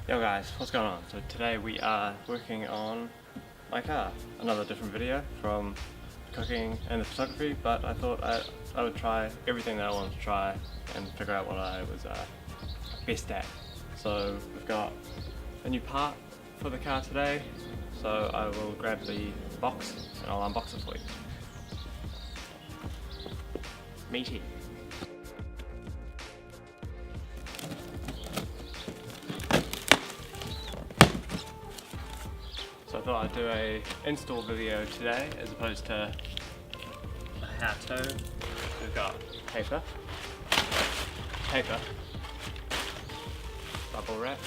Yo guys, what's going on? So today we are working on my car. Another different video from cooking and the photography, but I thought I would try everything that I wanted to try and figure out what I was best at. So we've got a new part for the car today, so I will grab the box and I'll unbox it for you. Meaty. So I thought I'd do a install video today as opposed to a how-to. We've got paper, bubble wrap,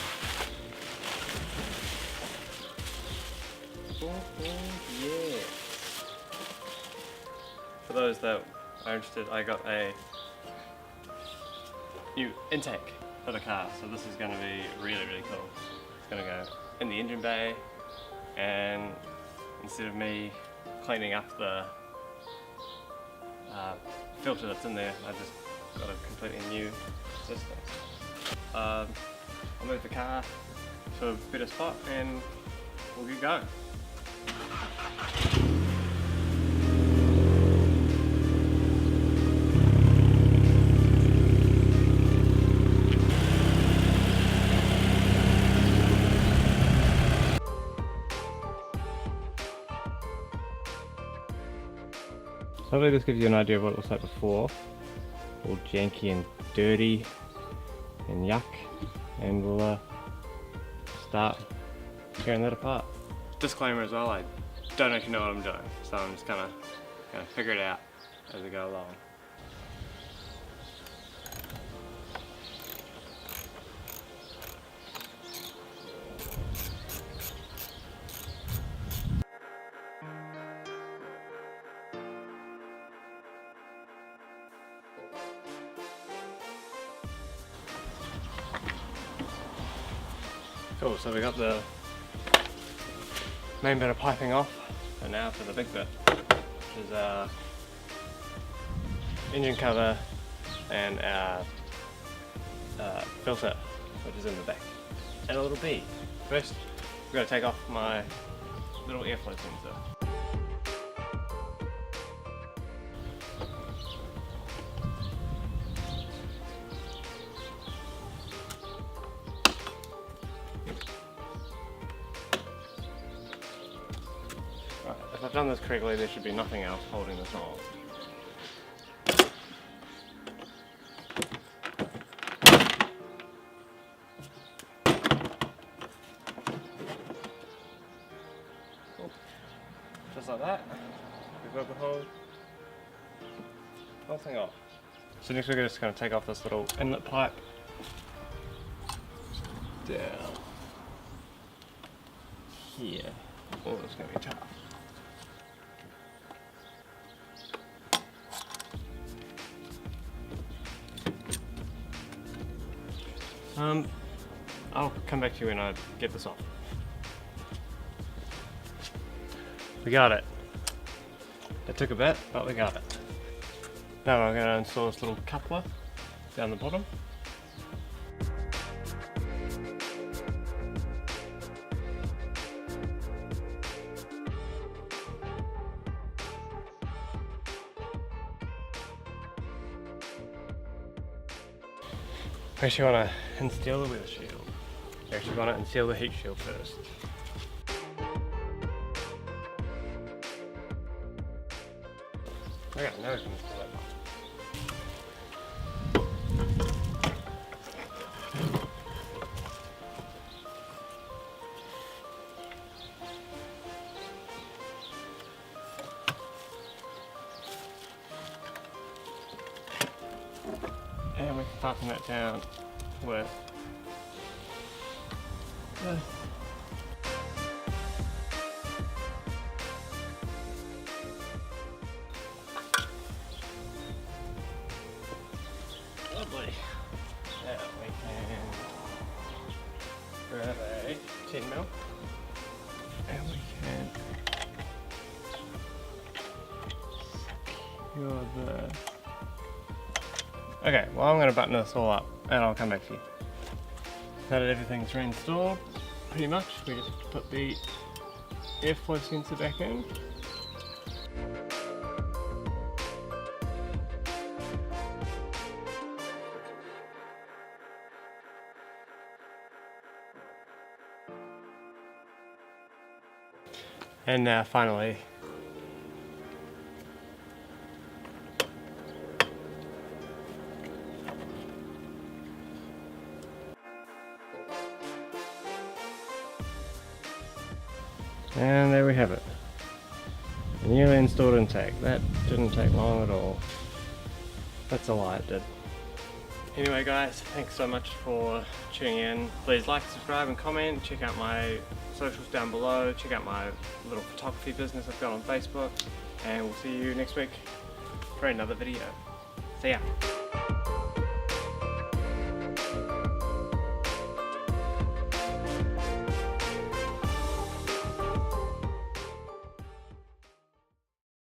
yeah. For those that are interested, I got a new intake for the car, so this is going to be really cool. It's going to go in the engine bay, and instead of me cleaning up the filter that's in there, I just got a completely new system. I'll move the car to a better spot and we'll get going. Hopefully this gives you an idea of what it looks like before. All janky and dirty and yuck, and we'll start tearing that apart. Disclaimer as well, I don't actually know what I'm doing, so I'm just gonna figure it out as we go along. Cool, so we got the main bit of piping off, and now for the big bit, which is our engine cover and our filter, which is in the back, and a little bead. First, we've got to take off my little airflow sensor. Right, if I've done this correctly, there should be nothing else holding this on. Cool. Just like that, we've got the whole thing off. So next we're just going to take off this little inlet pipe down here. Oh, it's going to be tough. I'll come back to you when I get this off. We got it. It took a bit, but we got it. Now I'm going to install this little coupler down the bottom. We actually want to install the weather shield. We actually want to install the heat shield first. Okay, now we can install that one. And we can fasten that down with this. Lovely. Now we can grab a 10mm and we can secure this. Okay, well I'm going to button this all up and I'll come back to you. now that everything's reinstalled, pretty much, we just put the airflow sensor back in. And now finally, and there we have it. Newly installed intake. That didn't take long at all. That's a lie, it did. Anyway guys, thanks so much for tuning in. Please like, subscribe and comment. Check out my socials down below. Check out my little photography business I've got on Facebook. And we'll see you next week for another video. See ya!